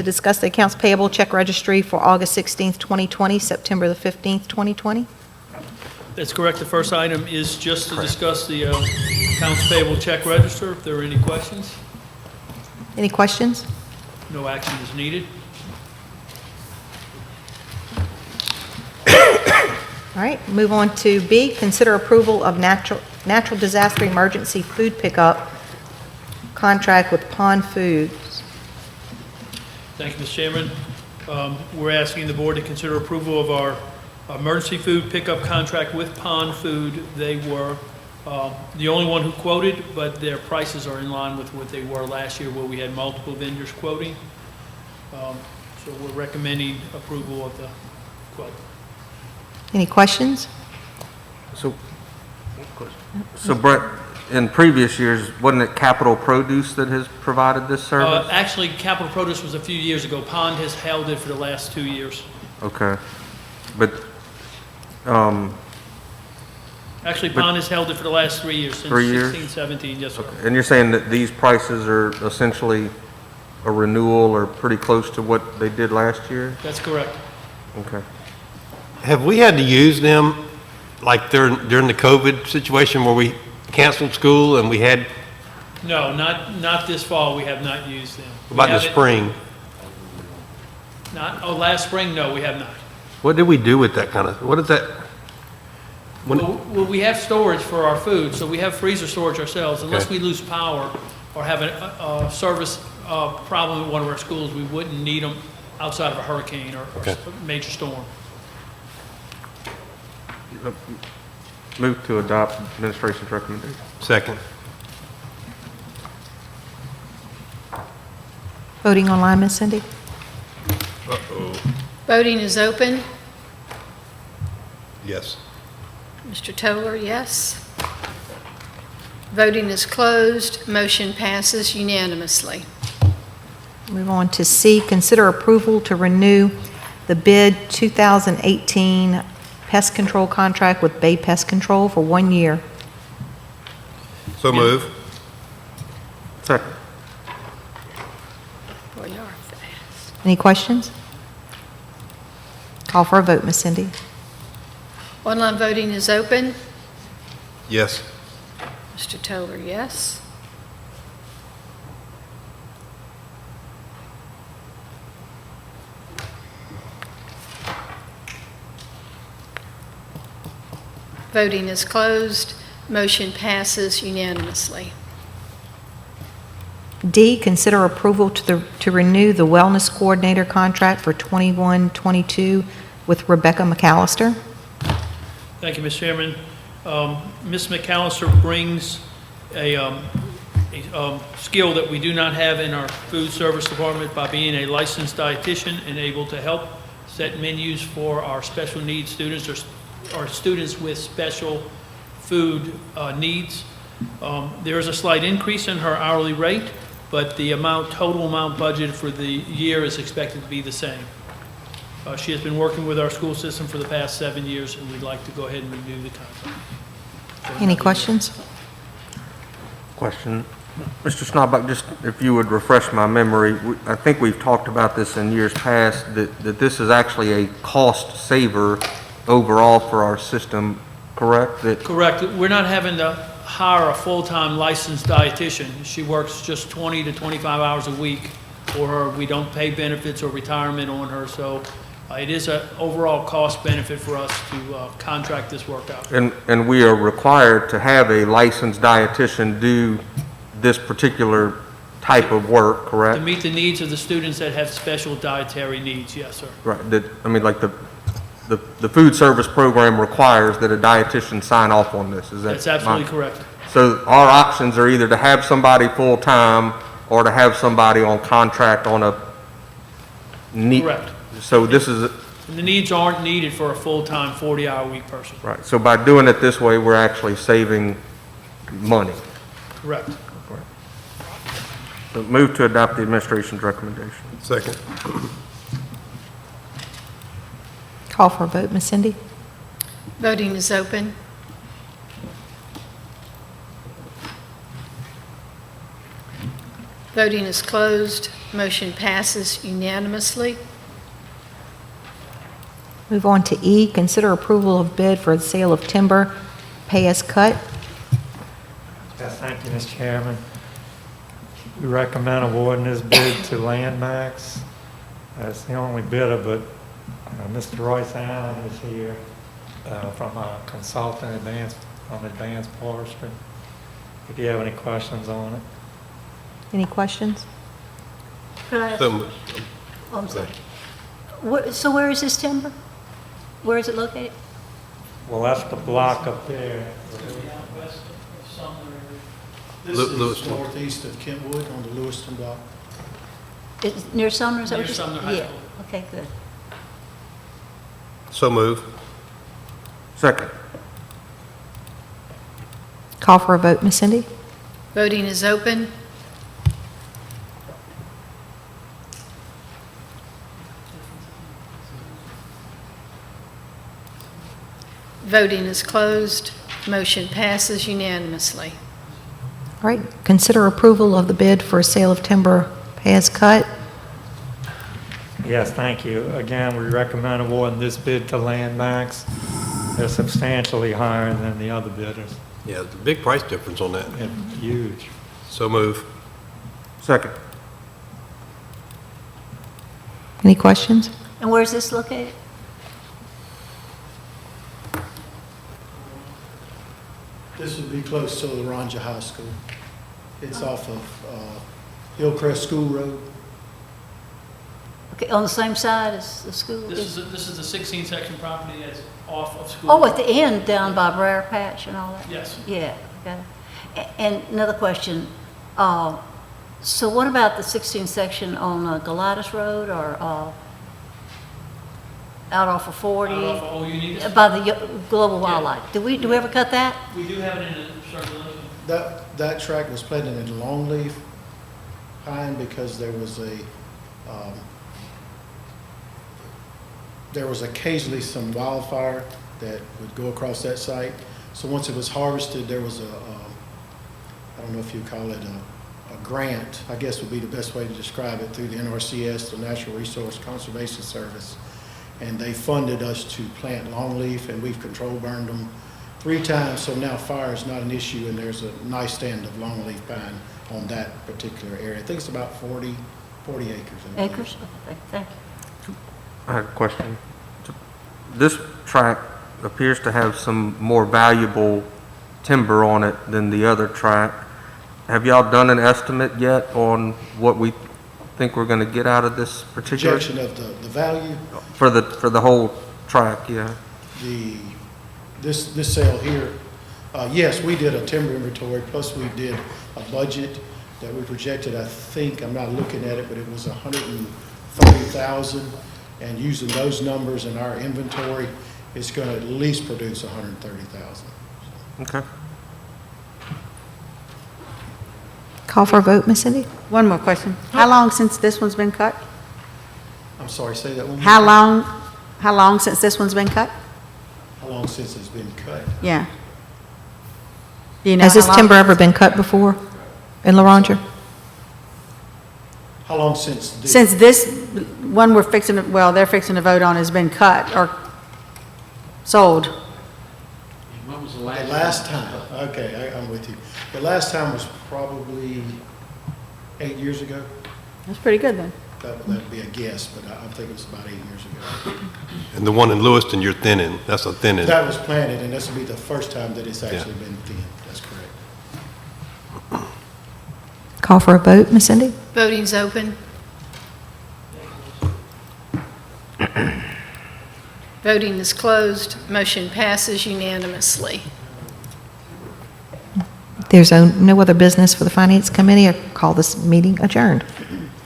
to discuss the accounts payable check registry for August 16th, 2020, September the 15th, 2020. That's correct. The first item is just to discuss the accounts payable check register. If there are any questions, Any questions? no action is needed. All right, move on to B, consider approval of natural disaster emergency food pickup contract with Pond Foods. Thank you, Mr. Chairman. We're asking the board to consider approval of our emergency food pickup contract with Pond Food. They were the only one who quoted, but their prices are in line with what they were last year, where we had multiple vendors quoting. So we're recommending approval of the quote. Any questions? So Brett, in previous years, wasn't it Capital Produce that has provided this service? Actually, Capital Produce was a few years ago. Pond has held it for the last 2 years. Okay, but, Actually, Pond has held it for the last 3 years, since 3 years? 16, 17, yes, sir. and you're saying that these prices are essentially a renewal or pretty close to what they did last year? That's correct. Okay. Have we had to use them, like during the COVID situation where we canceled school and we had, No, not this fall. We have not used them. about the spring? Last spring, no, we have not. What did we do with that kind of, what is that? Well, we have storage for our food, so we have freezer storage ourselves. Unless Okay. we lose power or have a service problem at one of our schools, we wouldn't need them outside of a hurricane or Okay. a major storm. Move to adopt administration's recommendation. Second. Voting online, Ms. Cindy? Voting is open. Yes. Mr. Toller, yes. Voting is closed. Motion passes unanimously. Move on to C, consider approval to renew the bid 2018 pest control contract with Bay Pest Control for 1 year. So move. Second. Boy, you are fast. Any questions? Call for a vote, Ms. Cindy. Online voting is open. Yes. Mr. Toller, yes. Voting is closed. Motion passes unanimously. D, consider approval to renew the wellness coordinator contract for 21-22 with Rebecca McAllister. Thank you, Mr. Chairman. Ms. McAllister brings a skill that we do not have in our food service department by being a licensed dietitian and able to help set menus for our special needs students or students with special food needs. There is a slight increase in her hourly rate, but the total amount budgeted for the year is expected to be the same. She has been working with our school system for the past 7 years, and we'd like to go ahead and renew the contract. Any questions? Question. Mr. Snodbach, just if you would refresh my memory, I think we've talked about this in years past, that this is actually a cost saver overall for our system, correct? Correct. We're not having to hire a full-time licensed dietitian. She works just 20 to 25 hours a week for her. We don't pay benefits or retirement on her, so it is an overall cost benefit for us to contract this work out. And we are required to have a licensed dietitian do this particular type of work, correct? To meet the needs of the students that have special dietary needs, yes, sir. Right, I mean, like the food service program requires that a dietitian sign off on this, is that? That's absolutely correct. So our options are either to have somebody full-time or to have somebody on contract on a need. Correct. So this is, And the needs aren't needed for a full-time 40-hour-week person. right, so by doing it this way, we're actually saving money. Correct. So move to adopt the administration's recommendation. Second. Call for a vote, Ms. Cindy. Voting is open. Voting is closed. Motion passes unanimously. Move on to E, consider approval of bid for the sale of timber, pay as cut. Yes, thank you, Mr. Chairman. We recommend awarding this bid to Landmax. It's the only bidder, but Mr. Royce Allen is here from a consultant from Advanced Forestry. If you have any questions on it. Any questions? Could I ask- So, oh, I'm sorry. So where is this timber? Where is it located? Well, that's the block up there. West of Sumner. This Lewiston. is northeast of Kentwood on the Lewiston block. It's near Sumner, is that what Near you said? Sumner High Yeah. School. Okay, good. so move. Second. Call for a vote, Ms. Cindy? Voting is open. Voting is closed. Motion passes unanimously. All right, consider approval of the bid for sale of timber, pay as cut. Yes, thank you. Again, we recommend awarding this bid to Landmax. They're substantially higher than the other bidders. Yeah, the big price difference on that. It's huge. So move. Second. Any questions? And where is this located? This would be close to the Ranja High School. It's off of Hillcrest School Road. Okay, on the same side as the school? This is the 16 section property that's off of school. Oh, at the end, down by Briar Patch and all that? Yes. Yeah, got it. And another question, so what about the 16th section on Galatas Road or out off of 40? Out off of All You Need Is? By the Global Wildlife? Do we ever cut that? We do have it in the circulation. That tract was planted in longleaf pine because there was occasionally some wildfire that would go across that site. So once it was harvested, there was I don't know if you call it a grant, I guess would be the best way to describe it, through the NRCS, the Natural Resource Conservation Service. And they funded us to plant longleaf, and we've control burned them 3 times, so now fire is not an issue, and there's a nice stand of longleaf pine on that particular area. I think it's about 40 acres. Acres? Okay, thank you. I have a question. This tract appears to have some more valuable timber on it than the other tract. Have y'all done an estimate yet on what we think we're going to get out of this particular? Projection of the value, For the whole tract, yeah. this sale here, yes, we did a timber inventory, plus we did a budget that we projected, I think, I'm not looking at it, but it was 130,000. And using those numbers in our inventory, it's going to at least produce 130,000. Okay. Call for a vote, Ms. Cindy? One more question. How long since this one's been cut? I'm sorry, say that one more How time. long since this one's been cut? How long since it's been cut? Yeah. Do you know Has this how long- timber ever been cut before in La Ronja? How long since? Since this one they're fixing to vote on has been cut or sold? When was the The last time, okay, I'm with you. The last time was probably 8 years ago. That's pretty good then. That'd be a guess, but I think it was about 8 years ago. And the one in Lewiston, you're thinning. That's a thinning. That was planted, and this will be the first time that it's actually been thinned. That's correct. Call for a vote, Ms. Cindy? Voting's open. Voting is closed. Motion passes unanimously. There's no other business for the Finance Committee. I call this meeting adjourned.